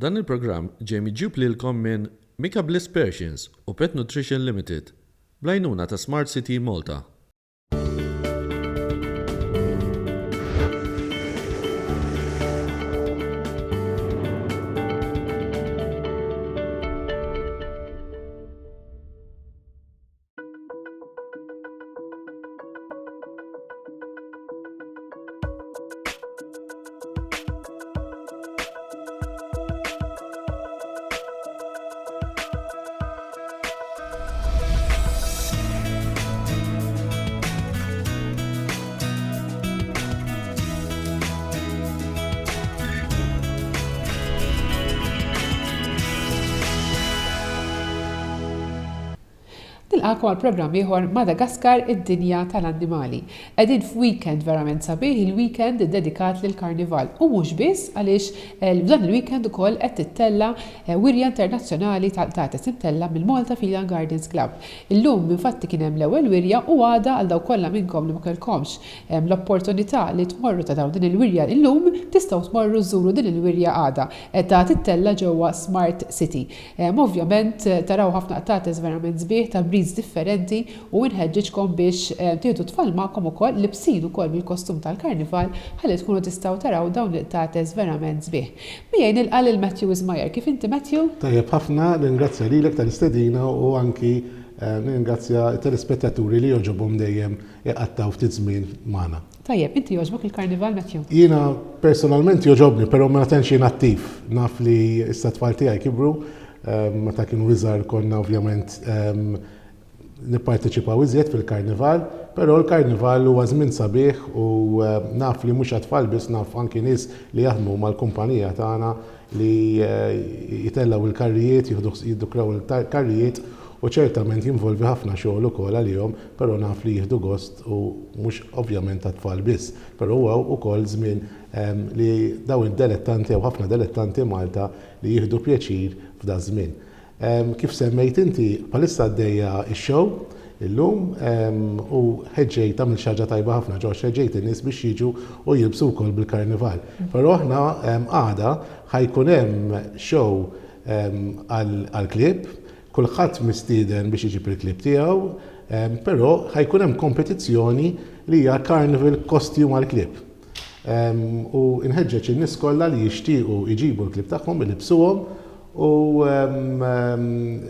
Dan il-programm ġej miġġub lilkom minn Micabliss Group u Pet Nutrition Limited, bl-għajnuna ta' Smart City Malta. Nilqakom għal programm ieħor Madagascar Id-Dinja tal-Annimali. Qegħdin f'weekend verament sabiħ, il-weekend dedikat lill-Karnival. U mhux biss għaliex f'dan il-weekend ukoll qed tittella wirja internazzjonali tal-tates imtella mill-Malta Feline Guardians Club. Illum infatti kien hemm l-ewwel wirja u għada għal dawk kollha minnkom li ma kellkomx l-opportunità li tmorru ta' dawn din il-wirja illum tistgħu tmorru żżuru din il-wirja għada qed tittella ġewwa Smart City. Ovvjament taraw ħafna tates verament sbieħ ta' differenti u nħeġġiġkom biex tieħdu tfal magħkom ukoll libsin ukoll bil-kostum tal-Karnival ħalli tkunu tistgħu taraw dawn il-tates verament sbieħ. Miegħi nilqa' lil Matthew Ismajer. Kif inti Matthew? Tajjeb ħafna, ningrazzja lilek tal-istedina u anki ningrazzja t-telespettaturi li joġobhom dejjem iqattaw ftit żmien magħna. Tajjeb, inti jogħġbok il-Karnival Matthew? Jiena personalment jogħġobni, però ma tantx jien attiv. Naf li issa tfal tiegħi kibru, meta kienu iżgħar konna ovvjament nipparteċipaw iżjed fil-Karnival, però l-Karnival huwa żmien sabiħ u naf li mhux għat-tfal biss naf anki nies li jaħdmu mal-kumpanija tagħna li jitellaw il-karrijiet, jiddukraw il-karrijiet u ċertament jinvolvi ħafna xogħol ukoll għalihom, però naf li jieħdu gost u mhux ovvjament għat-tfal biss, però huwa wkoll żmien li daw id-dilettanti u ħafna dilettanti Malta li jieħdu pjaċir f'da żmien. Kif semmejt inti palissa għaddejja x-show illum u ħeġġejt tagħmel xi ħaġa tajba ħafna ġewwa ħeġġejt in-nies biex jiġu u jilbsu wkoll bil-Karnival. Però aħna għada ħajkun hemm show għall-klieb, kulħadd mistieden biex iġib il-klieb tiegħu, però ħajkun hemm kompetizzjoni li hija Carnival Costume għall-klieb. U nħeġġeġ in-nies kollha li jixtiequ jġibu l-klieb tagħhom ilibsuhom u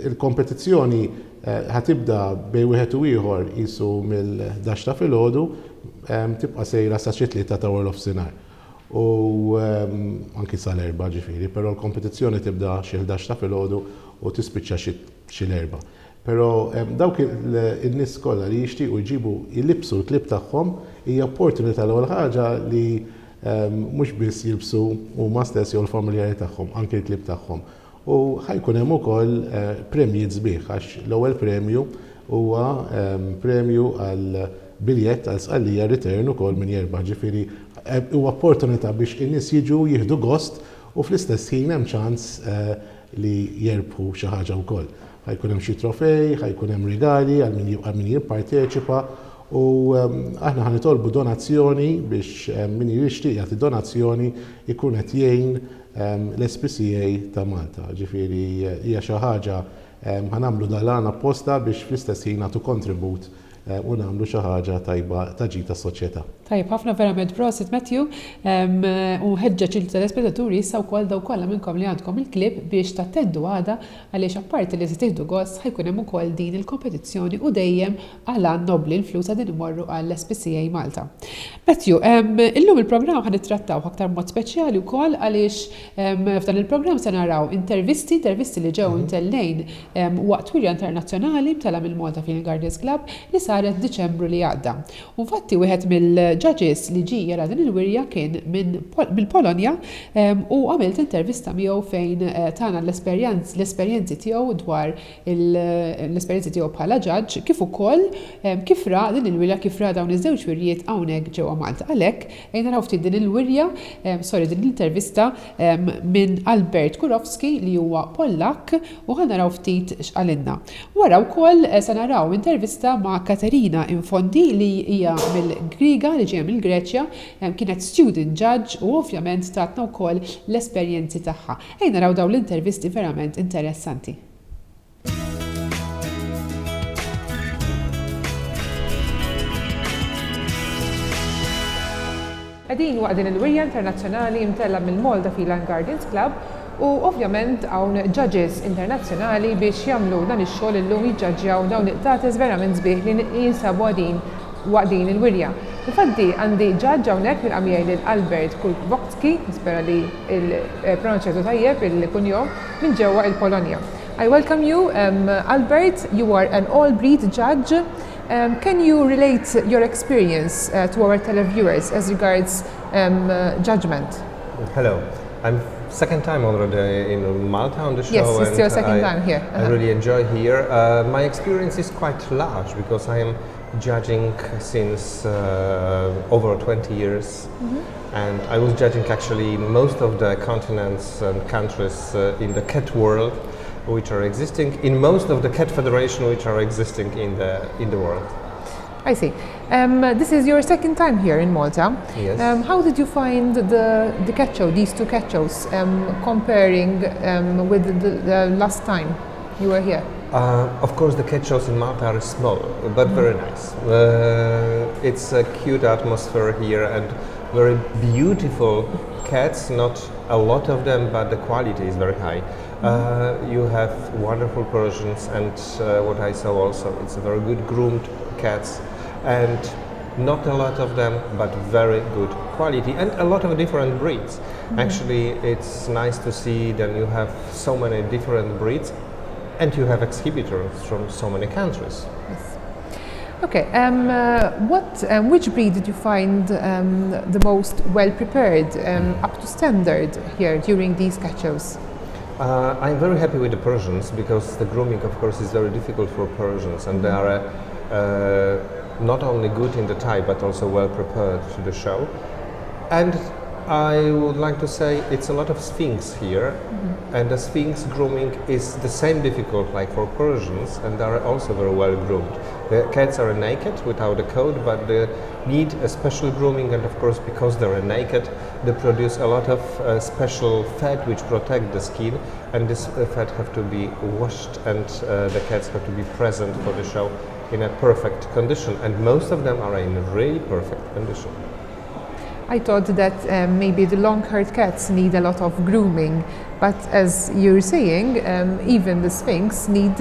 il-kompetizzjoni ħatibda bej wieħed u ieħor qisu mill-11 ta' filgħodu tibqa' sejra sa xi 3 ta' nofsinhar. U anki sal-4 ġifieri, però l-kompetizzjoni tibda xi 11 ta' filgħodu u tispiċċa xi l-4. Però dawk in-nies kollha li jixtiequ jġibu jilibsu l-klieb tagħhom hija opportunità l-ewwel ħaġa li mhux biss jilbsu huma stess jew l-familjari tagħhom, anke l-klieb tagħhom. U ħajkun hemm ukoll premji sbieħ għax l-ewwel premju huwa premju għal biljett għal sqallija return ukoll min jerbaħ, ġifieri huwa opportunità biex in-nies jiġu jieħdu gost u fl-istess ħin hemm ċans li jerbħu xi ħaġa wkoll. Ħajkun hemm xi trofej, ħajkun hemm rigali għal min jipparteċipa u aħna ħanitolbu donazzjoni biex min jixtieq jagħti donazzjoni jkun qed jgħin l-SPCA ta' Malta. Ġifieri hija xi ħaġa ħanagħmlu dan apposta biex fl-istess ħin nagħtu kontribut u nagħmlu xi ħaġa tajba taġi tas-soċjetà. Tajjeb, ħafna verament prosit Matthew u ħeġġeġ il-telespettaturi issa wkoll daw kollha minnkom li għandkom il-klieb biex tattendu għada għaliex apparti li se tieħdu gost ħajkun hemm ukoll din il-kompetizzjoni u dejjem għal nobli l-flus għadin imorru għall-SPCA Malta. Matthew, illum il-programm ħad nittrattaw aktar mod speċjali wkoll għaliex f'dan il-programm se naraw intervisti li ġew intellejn waqt wirja internazzjonali mtella mill-Malta Feline Guardians Club li saret Diċembru li għadda. U infatti wieħed mill-judges li ġie jara din il-wirja kien mill-Polonja u għamilt intervista miegħu fejn tagħna l-esperjenzi tiegħu dwar l-esperjenzi tiegħu bħala judge kif ukoll kif ra din il-wirja kif ra dawn iż-żewġ wirjiet hawnhekk ġewwa Malta. Għalhekk ejn naraw ftit din il-wirja, din l-intervista minn Albert Kurowski li huwa Pollak u ħanaraw ftit x'qalinna. Wara wkoll se naraw intervista ma' Katerina Infondi li hija mill-Griga li ġejja mill-Greċja, kienet student judge u ovvjament tatna wkoll l-esperjenzi tagħha. Ejja naraw dawn l-intervisti verament interessanti. Qegħdin waqt din il-wirja internazzjonali mtella mill-Malta Feline Guardians Club u ovvjament hawn judges internazzjonali biex jagħmlu dan ix-xogħol illum jiġġaġġjaw dawn il-qtates verament sbieħ li jinsabu waqt din il-wirja. Infatti għandi judge hawnhekk mill-qamijaj lil Albert Kulkowski, nispera li l-pronunċjatu tajjeb il-kunjom minn ġewwa il-Polonja. I welcome you, Albert. You are an all-breed judge. Can you relate your experience to our televiewers as regards judgment? Hello. I'm second time already in Malta on the show. Yes, it's your second time here. I really enjoy here. My experience is quite large because I am judging since over 20 years. And I was judging actually most of the continents and countries in the cat world which are existing, in most of the cat federation which are existing in the world. I see. This is your second time here in Malta. Yes. How did you find the cat show, these two cat shows, comparing with the last time you were here? Of course, the cat shows in Malta are small, but very nice. It's a cute atmosphere here and very beautiful cats, not a lot of them, but the quality is very high. You have wonderful Persians and what I saw also, it's a very good groomed cats and not a lot of them, but very good quality and a lot of different breeds. Actually, it's nice to see that you have so many different breeds and you have exhibitors from so many countries. Yes. Okay, which breed did you find the most well prepared, up to standard here during these cat shows? I'm very happy with the Persians because the grooming, of course, is very difficult for Persians, and they are not only good in the type but also well prepared to the show. And I would like to say it's a lot of Sphinx here, and the Sphinx grooming is the same difficult like for Persians, and they are also very well groomed. The cats are naked without a coat, but they need a special grooming, and of course because they are naked they produce a lot of special fat which protect the skin, and this fat have to be washed, and the cats have to be present for the show in a perfect condition, and most of them are in a really perfect condition. I thought that maybe the long-haired cats need a lot of grooming, but as you're saying, even the Sphinx need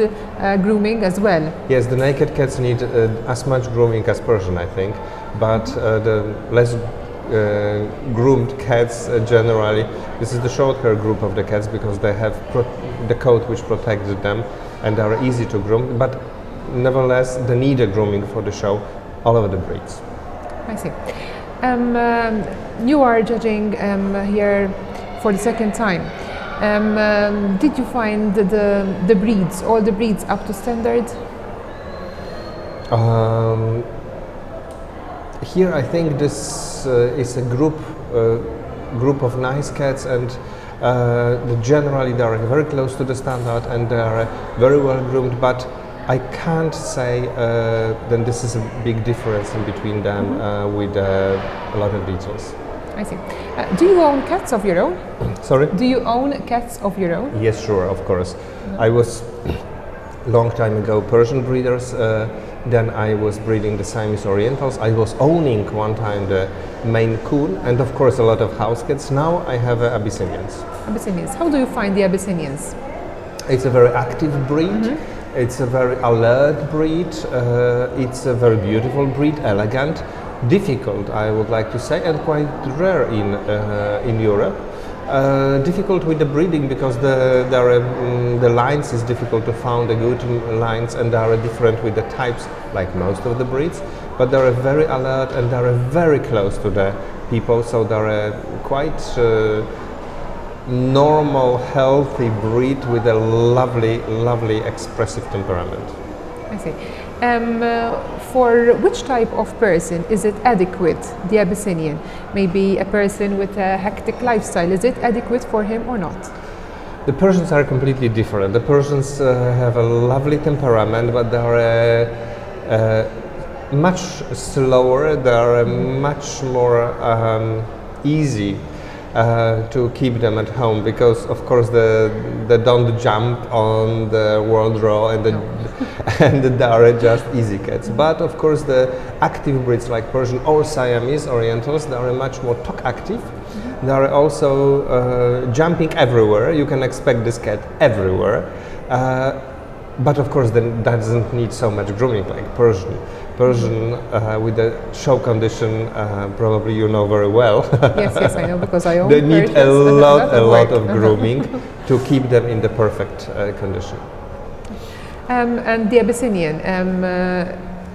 grooming as well. Yes, the naked cats need as much grooming as Persian, I think, but the less groomed cats generally, this is the short-hair group of the cats because they have the coat which protects them and they are easy to groom, but nevertheless they need a grooming for the show, all over the breeds. I see. You are judging here for the second time. Did you find the breeds, all the breeds up to standard? Here I think this is a group of nice cats, and generally they are very close to the standard and they are very well groomed, but I can't say that this is a big difference in between them with a lot of details. I see. Do you own cats of your own? Sorry? Do you own cats of your own? Yes, sure, of course. I was long time ago Persian breeders, then I was breeding the Siamese Orientals. I was owning one time the Maine Coon and of course a lot of house cats. Now I have Abyssinians. Abyssinians. How do you find the Abyssinians? It's a very active breed. It's a very alert breed. It's a very beautiful breed, elegant, difficult, I would like to say, and quite rare in Europe. Difficult with the breeding because the lines is difficult to find the good lines, and they are different with the types like most of the breeds. But they are very alert and they are very close to the people, so they are quite normal, healthy breed with a lovely, expressive temperament. I see. For which type of person is it adequate, the Abyssinian? Maybe a person with a hectic lifestyle, is it adequate for him or not? The Persians are completely different. The Persians have a lovely temperament, but they are much slower, they are much more easy to keep them at home, because of course they don't jump on the world raw and and they are just easy cats. But of course the active breeds like Persian or Siamese Orientals, they are much more talk active. They are also jumping everywhere. You can expect this cat everywhere. But of course that doesn't need so much grooming like Persian. Persian with the show condition, probably you know very well. Yes, I know, because I own They need a Persians. lot of grooming to keep them in the perfect condition. And the Abyssinian,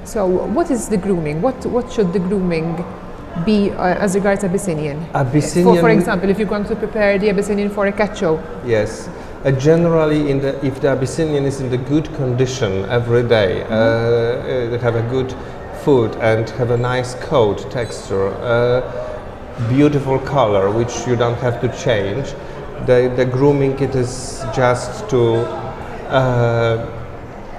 so what is the grooming? What should the grooming be as regards Abyssinian? Abyssinian, for example, if you're going to prepare the Abyssinian for a cat show. Yes. Generally, if the Abyssinian is in the good condition every day, they have a good food and have a nice coat texture, beautiful color, which you don't have to change. The grooming, it is just to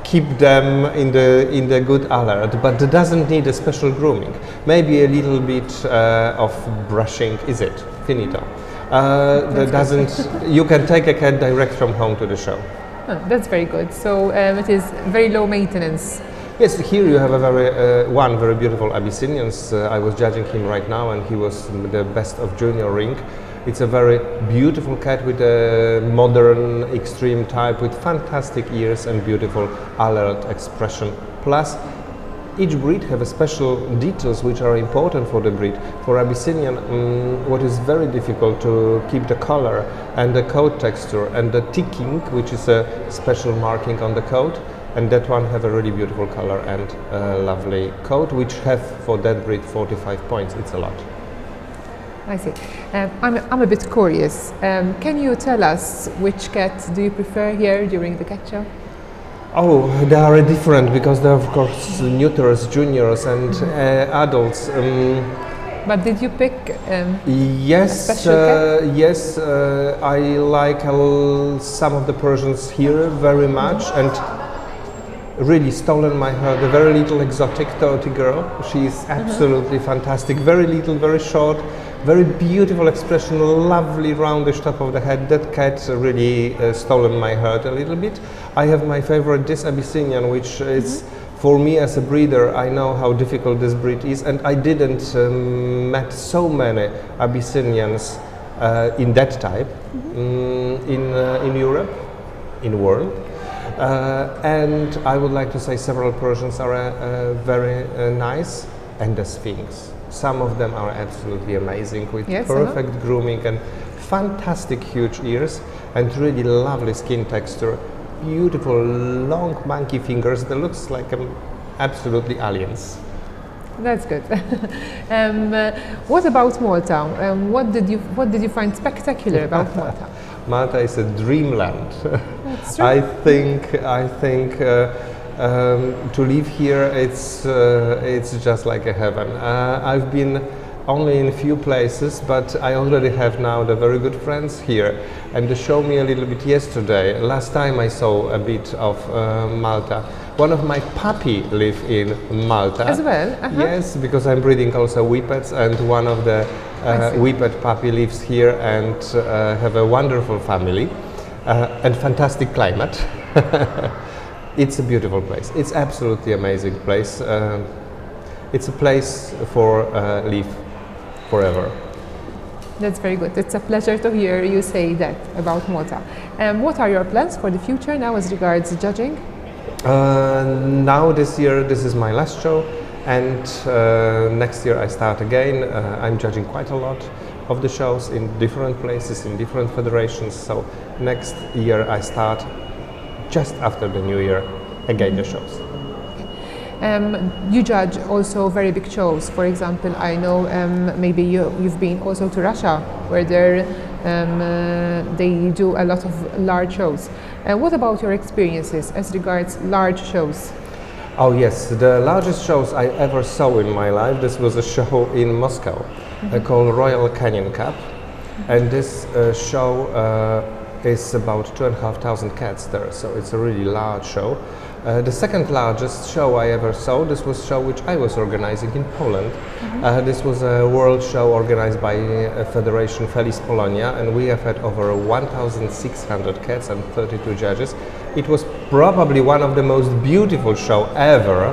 keep them in the good alert, but it doesn't need a special grooming. Maybe a little bit of brushing is it. Finito. That doesn't. You can take a cat direct from home to the show. Oh, that's very good. So it is very low maintenance. Yes, here you have a one very beautiful Abyssinian. I was judging him right now, and he was the best of junior ring. It's a very beautiful cat with a modern extreme type, with fantastic ears and beautiful alert expression. Plus, each breed have a special details which are important for the breed. For Abyssinian, what is very difficult to keep the color and the coat texture and the ticking, which is a special marking on the coat, and that one have a really beautiful color and lovely coat, which have for that breed 45 points. It's a lot. I see. I'm a bit curious. Can you tell us which cat do you prefer here during the cat show? Oh, they are different because they are of course neuters, juniors and adults. But did you pick yes, a special cat? yes, I like some of the Persians here very much, and really stolen my heart. A very little exotic Toti girl. She is absolutely fantastic. Very little, very short, very beautiful expression, lovely roundish top of the head. That cat really stolen my heart a little bit. I have my favorite, this Abyssinian, which is for me as a breeder. I know how difficult this breed is, and I didn't met so many Abyssinians in that type in Europe, in the world. And I would like to say several Persians are very nice, and the Sphinx. Some of them are absolutely amazing with perfect grooming and fantastic huge ears and really lovely skin texture. Beautiful long monkey fingers that looks like absolutely aliens. That's good. What about Malta? What did you find spectacular about Malta? Malta is a dreamland. That's true. I think to live here, it's just like a heaven. I've been only in a few places, but I already have now the very good friends here, and they showed me a little bit yesterday. Last time I saw a bit of Malta. One of my puppy live in Malta. As well? Yes, because I'm breeding also Whippets, and one of the Whippet puppy lives here and have a wonderful family and fantastic climate. It's a beautiful place. It's absolutely amazing place. It's a place for live forever. That's very good. It's a pleasure to hear you say that about Malta. What are your plans for the future now as regards judging? Now this year, this is my last show, and next year I start again. I'm judging quite a lot of the shows in different places, in different federations. So next year I start just after the New Year again the shows. You judge also very big shows. For example, I know maybe you've been also to Russia, where they do a lot of large shows. What about your experiences as regards large shows? Oh yes, the largest shows I ever saw in my life, this was a show in Moscow called Royal Canyon Cup. And this show, is about 2,500 cats there, so it's a really large show. The second largest show I ever saw, this was a show which I was organizing in Poland. This was a world show organized by Federation Felis Polonia, and we have had over 1,600 cats and 32 judges. It was probably one of the most beautiful show ever,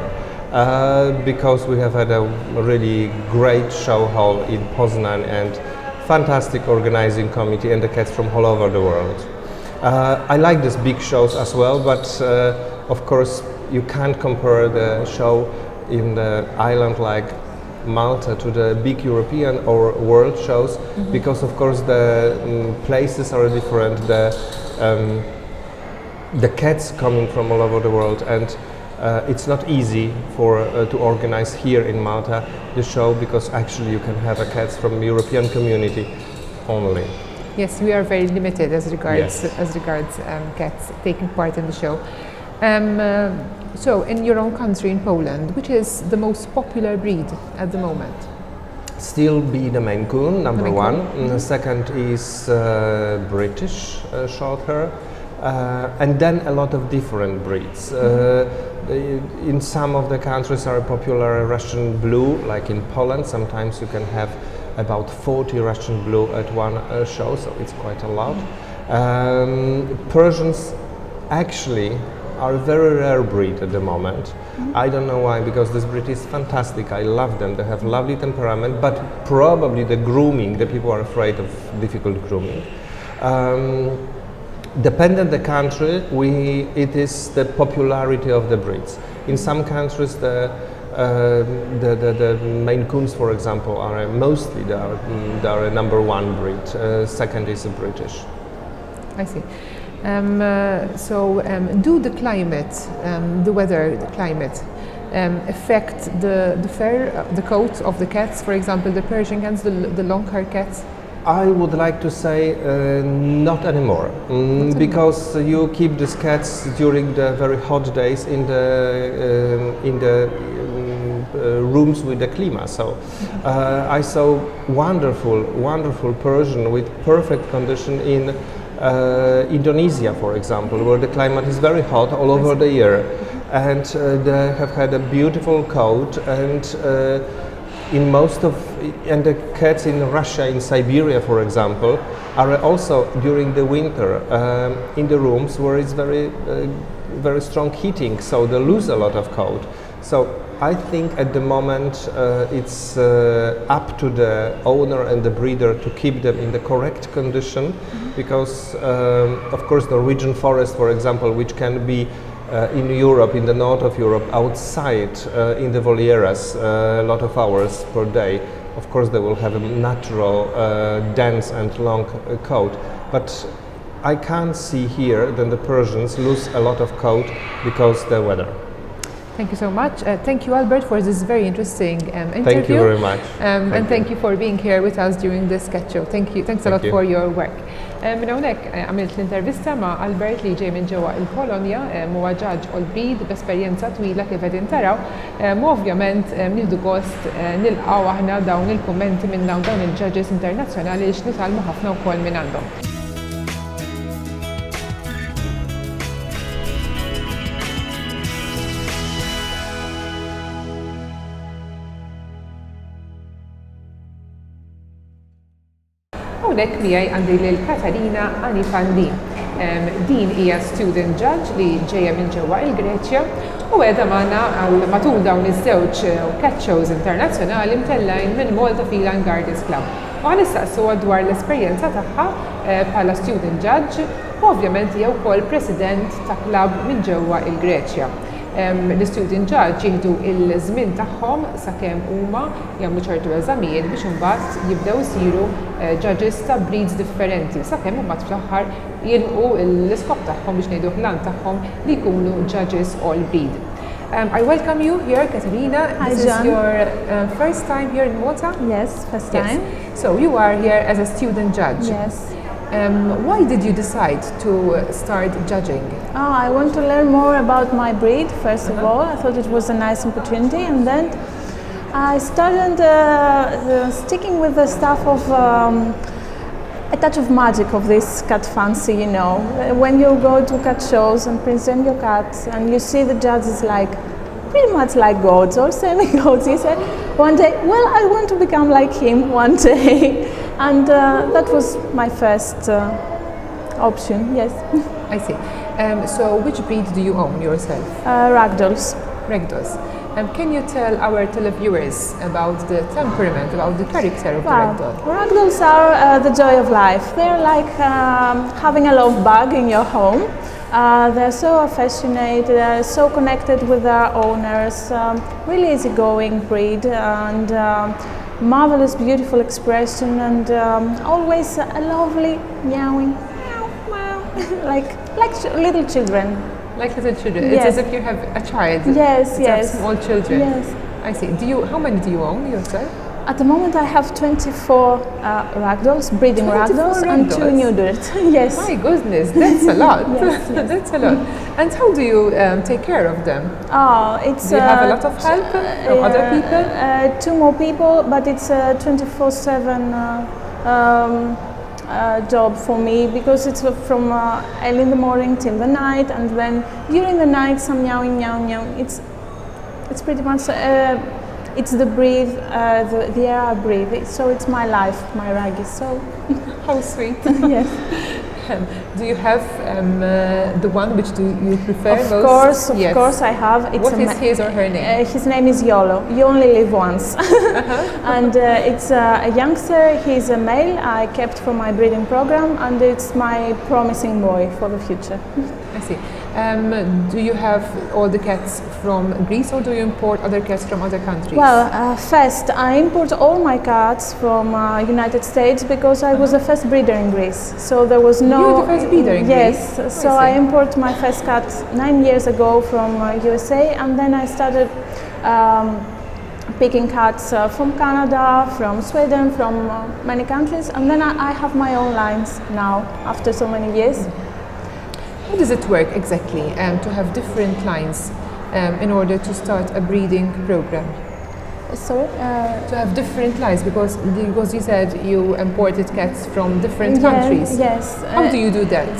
because we have had a really great show hall in Poznan and fantastic organizing committee and the cats from all over the world. I like these big shows as well, but of course you can't compare the show in the island like Malta to the big European or world shows, because of course the places are different, the cats coming from all over the world, and it's not easy to organize here in Malta the show, because actually you can have cats from the European community only. Yes, we are very limited as regards Yes. Cats taking part in the show. So, in your own country, in Poland, which is the most popular breed at the moment? Still be the Maine Coon, number Maine one. Coon. The second is British short hair, and then a lot of different breeds. In some of the countries are popular Russian blue, like in Poland. Sometimes you can have about 40 Russian blue at one show, so it's quite a lot. Persians actually are a very rare breed at the moment. I don't know why, because this breed is fantastic. I love them. They have lovely temperament, but probably the grooming, the people are afraid of difficult grooming. Depending on the country, it is the popularity of the breeds. In some countries, the Maine Coons, for example, are mostly they are a number one breed. Second is a British. I see. Do the climate, the weather, the climate, affect the fur, the coat of the cats? For example, the Persian cats, the long-haired cats. I would like to say not anymore, because you keep these cats during the very hot days in the rooms with the klima. So I saw wonderful Persian with perfect condition in Indonesia, for example, where the climate is very hot all over the year, and they have had a beautiful coat, and the cats in Russia, in Siberia, for example, are also during the winter in the rooms where it's very strong heating, so they lose a lot of coat. So I think at the moment it's up to the owner and the breeder to keep them in the correct condition, because of course the Norwegian forest, for example, which can be in Europe, in the north of Europe, outside in the volieras a lot of hours per day, of course they will have a natural dense and long coat. But I can't see here that the Persians lose a lot of coat because the weather. Thank you so much. Thank you, Albert, for this very interesting interview. Thank you very much. Thank you for being here with us during this sketch show. Thanks a lot for your work. Minn hawnhekk għamilt l-intervista ma' Albert li ġej minn ġewwa il-Polonja, huwa ġaġġ all-breed b'esperjenza twila kif qegħdin taraw. Ovvjament nieħdu gost nilqgħu aħna dawn il-kummenti minn dawn il-judges internazzjonali li nitalmu ħafna wkoll minn għandhom. Hawnhekk miegħi għandi lil Katarina Annifandi. Din hija student judge li ġejja minn ġewwa il-Greċja u qiegħda magħna matul dawn iż-żewġ cat shows internazzjonali mtellajn minn Malta Feline Guardians Club. U ħanistaqsuha dwar l-esperjenza tagħha bħala student judge u ovvjament hija wkoll president ta' klabb minn ġewwa il-Greċja. L-student judge jieħdu il-żmien tagħhom sakemm huma jagħmlu ċertu eżamijiet biex imbagħad jibdew isiru judges ta' breeds differenti sakemm imbagħad fl-aħħar jilqu l-iskop tagħhom biex ngħidu l-għan tagħhom li jkunu judges all breed. I welcome you here, Katarina. Hi, this John. is your first time here in Malta? Yes, first time. Yes. So you are here as a student judge. Yes. Why did you decide to start judging? I want to learn more about my breed, first of all. I thought it was a nice opportunity, and then I started sticking with the stuff of a touch of magic of this cat fancy, you know. When you go to cat shows and present your cats and you see the judges like pretty much like gods or semi-gods, you say one day, well, I want to become like him one day. And that was my first option, yes. I see. So which breed do you own yourself? Ragdolls. Ragdolls. Can you tell our televiewers about the temperament, about the character of the ragdoll? Ragdolls are the joy of life. They're like having a love bug in your home. They're so affectionate, they're so connected with their owners, really easygoing breed, and marvelous, beautiful expression, and always a lovely meowing, meow, meow, like little children. Like little children. Yes. It's as if you have a child. Yes, It's small children. Yes. I see. How many do you own yourself? At the moment, I have 24 ragdolls, breeding 24 ragdolls, and 2 ragdolls? neutered. Yes. My goodness, that's a lot. Yes, yes. That's a lot. And how do you take care of them? Oh, it's. Do you have a lot of help from other people? 2 more people, but it's a 24/7 job for me, because it's from early in the morning till the night, and then during the night some meowing, meowing, meowing. It's pretty much. It's the breed, the air I breathe. So it's my life, my raggy. So How sweet. yes. Do you have the one which do you prefer Of most? course I have. It's What is his or her name? His name is Yolo. You only live once. And it's a youngster. He's a male I kept for my breeding program, and it's my promising boy for the future. I see. Do you have all the cats from Greece, or do you import other cats from other countries? Well, first I import all my cats from United States, because I was the first breeder in Greece. So there was no. You were the first breeder in Greece? Yes. So I import my first cat 9 years ago from USA, and then I started picking cats from Canada, from Sweden, from many countries, and then I have my own lines now after so many years. How does it work exactly to have different lines in order to start a breeding program? Sorry? To have different lines, because you said you imported cats from different countries. Yes. How do you do that?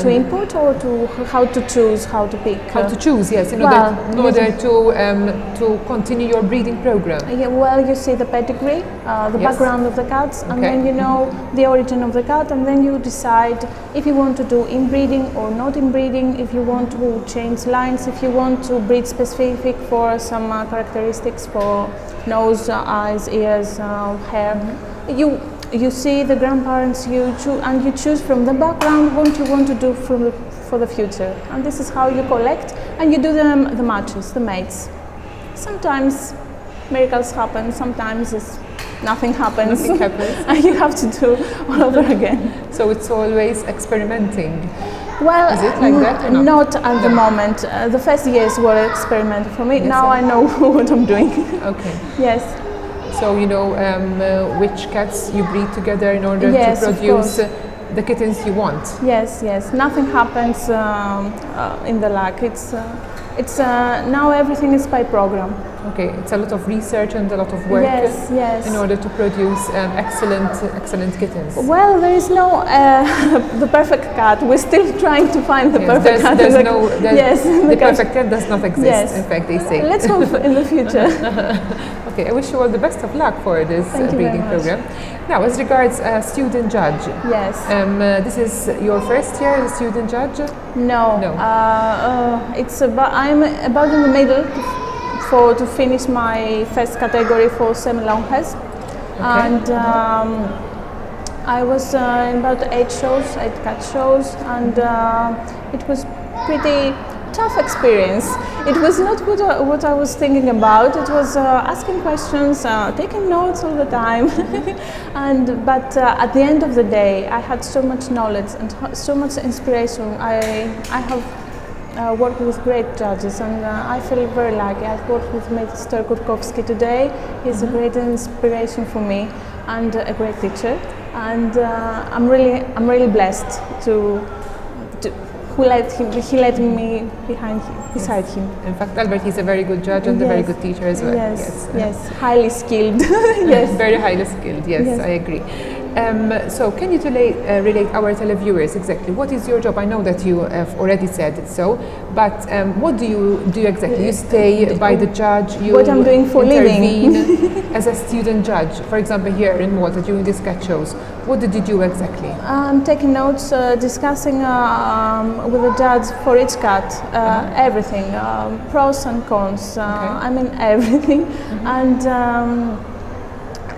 To import, or to how to choose, how to pick? How to choose? Yes, in order to continue your breeding program. Yeah, well, you see the pedigree, the background of the cats, and then you know the origin of the cat, and then you decide if you want to do inbreeding or not inbreeding, if you want to change lines, if you want to breed specific for some characteristics for nose, eyes, ears, hair. You see the grandparents, and you choose from the background what you want to do for the future, and this is how you collect, and you do the matches, the mates. Sometimes miracles happen, sometimes nothing happens. Nothing happens. And you have to do all over again. So it's always experimenting. Well, is it like that or not? Not at the moment. The first years were experimental for me. Yes, now I know what I'm doing. Okay. Yes. So you know which cats you breed together in order Yes, to produce the kittens you want. Yes, yes. Nothing happens in the luck. It's now everything is by program. Okay, it's a lot of research and a lot of work. Yes, yes. In order to produce excellent kittens. Well, there is no the perfect cat. We're still trying to find the perfect cat. The perfect cat does not exist. Yes. In fact, they say. Let's hope in the future. Okay, I wish you all the best of luck for this breeding program. Now, as regards student judge. Yes. This is your first year as a student judge? No. No. I'm about in the middle to finish my first category for semi-long hairs. Okay. And I was in about 8 cat shows, and it was pretty tough experience. It was not what I was thinking about. It was asking questions, taking notes all the time. But at the end of the day, I had so much knowledge and so much inspiration. I have worked with great judges, and I feel very lucky. I've worked with Mr. Kurkowski today. He's a great inspiration for me and a great teacher. And I'm really blessed he led me beside him. In fact, Albert, he's a very good judge and a very good teacher as well. Yes, highly skilled. Yes, very highly skilled. Yes, I agree. So can you relate our televiewers exactly? What is your job? I know that you have already said it so, but what do you do exactly? You stay by the judge, you what I'm doing for intervene living. as a student judge. For example, here in Malta during these cat shows, what did you do exactly? I'm taking notes, discussing with the judge for each cat, everything, pros and cons, I mean everything, and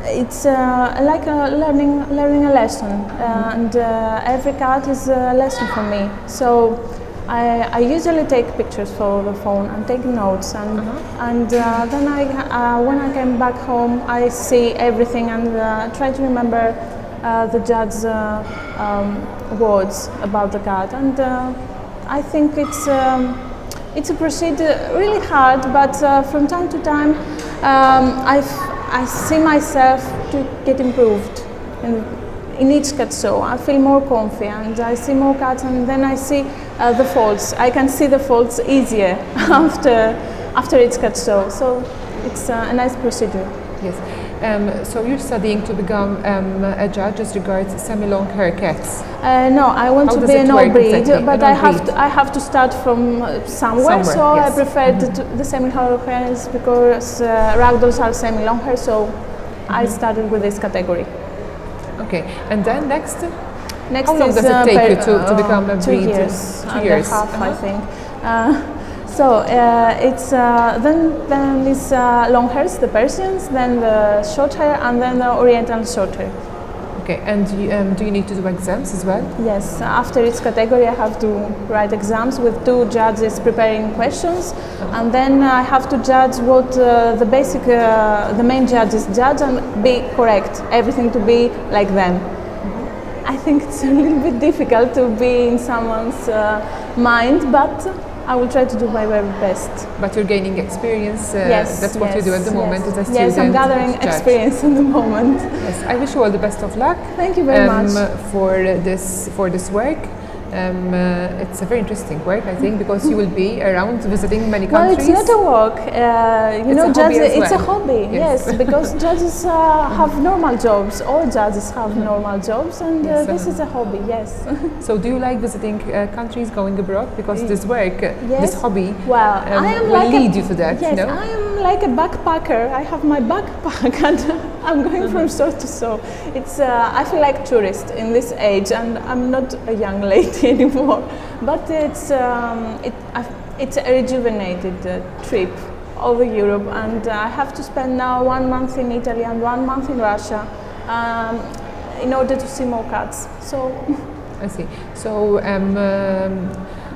it's like learning a lesson, and every cat is a lesson for me. So I usually take pictures for the phone and take notes, and then when I came back home, I see everything and try to remember the judge's words about the cat, and I think it's a procedure really hard, but from time to time I see myself to get improved in each cat show. I feel more comfy and I see more cats, and then I see the faults. I can see the faults easier after each cat show. So it's a nice procedure. Yes. So you're studying to become a judge as regards semi-long hair cats? No, I want to be an all-breed, exactly? But I have to start from somewhere, so yes. I prefer the semi-long hairs because ragdolls are semi-long hair, so I started with this category. Okay, and then next? Next how long does it take you to become a breed? 2 years. 2 years. And a half, I think. So it's then it's long hairs, the Persians, then the short hair, and then the Oriental short hair. Okay, and do you need to do exams as well? Yes, after each category I have to write exams with 2 judges preparing questions, and then I have to judge what the main judges judge and be correct, everything to be like them. I think it's a little bit difficult to be in someone's mind, but I will try to do my very best. But you're gaining experience, yes, that's what you do at the moment as a student. Yes, I'm gathering experience at the moment. Yes, I wish you all the best of luck. Thank you very much. For this work. It's a very interesting work, I think, because you will be around visiting many countries. Well, it's not a work. It's a hobby. Yes, because judges have normal jobs. All judges have normal jobs, and this is a hobby. Yes. So, do you like visiting countries, going abroad? Because this work, this hobby, will lead you to that. Yes, no? I am like a backpacker. I have my backpack, and I'm going from store to store. It's I feel like a tourist in this age, and I'm not a young lady anymore, but it's a rejuvenated trip over Europe, and I have to spend now 1 month in Italy and 1 month in Russia in order to see more cats. So I see. So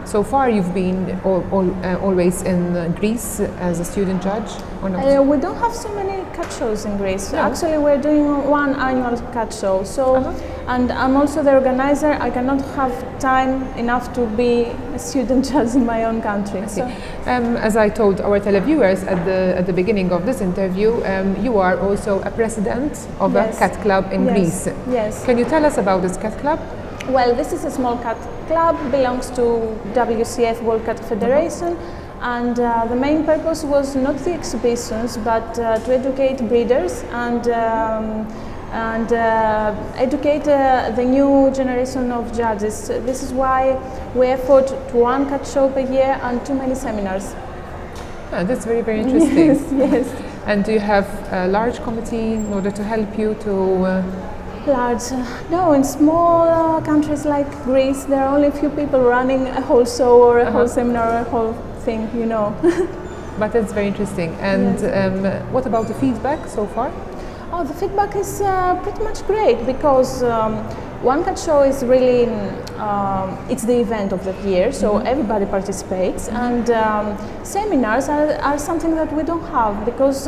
so far you've been always in Greece as a student judge, or not? We don't have so many cat shows in Greece. No. Actually, we're doing 1 annual cat show. So, and I'm also the organizer. I cannot have time enough to be a student judge in my own country. So. As I told our televiewers at the beginning of this interview, you are also a president of a cat club in Greece. Yes. Can you tell us about this cat club? Well, this is a small cat club, belongs to WCF, World Cat Federation, and the main purpose was not the exhibitions, but to educate breeders and educate the new generation of judges. This is why we effort to 1 cat show per year and too many seminars. Oh, that's very, very interesting. Yes, yes. And do you have a large committee in order to help you to... Large? No, in small countries like Greece, there are only a few people running a whole show or a whole seminar or a whole thing, you know. But that's very interesting. And what about the feedback so far? Oh, the feedback is pretty much great, because 1 cat show is really, it's the event of the year, so everybody participates, and seminars are something that we don't have, because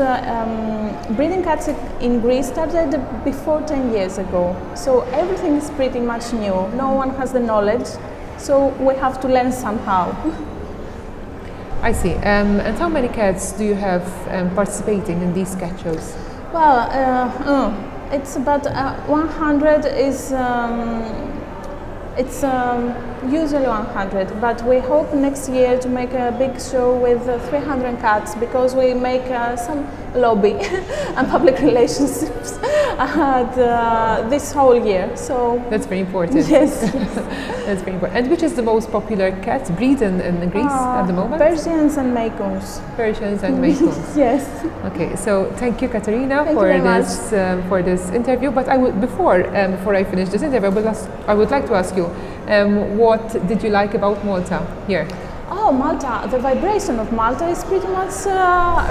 breeding cats in Greece started before 10 years ago, so everything is pretty much new. No one has the knowledge, so we have to learn somehow. I see. And how many cats do you have participating in these cat shows? Well, it's about 100 is it's usually 100, but we hope next year to make a big show with 300 cats because we make some lobby and public relationships this whole year. So that's very important. Yes. That's very important. And which is the most popular cat breed in Greece at the moment? Persians and Maycoons. Persians and Maycoons. Yes. Okay, so thank you, Katerina, Thank for you very this for this interview. But before I finish this interview, I would like to ask you, what did you like about Malta here? Oh, Malta! The vibration of Malta is pretty much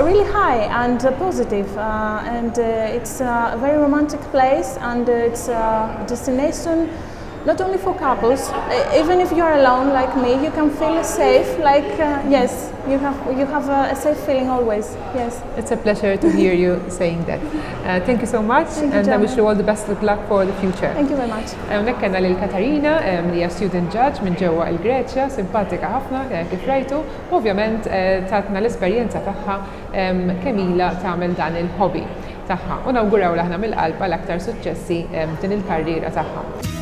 really high and positive, and it's a very romantic place, and it's a destination not only for couples. Even if you are alone like me, you can feel safe. Like yes, you have a safe feeling always. Yes. It's a pleasure to hear you saying that. Thank you so much, and I wish you all the best of luck for the future. Thank you very much. Hawnhekk kellna lil Katarina li hija student judge minn ġewwa l-Greċja, simpatika ħafna kif rajtu, ovvjament tatna l-esperjenza tagħha kemm ilha tagħmel dan il-hobby tagħha. U nawguraw aħna mill-qalb għal aktar suċċessi din il-karriera tagħha.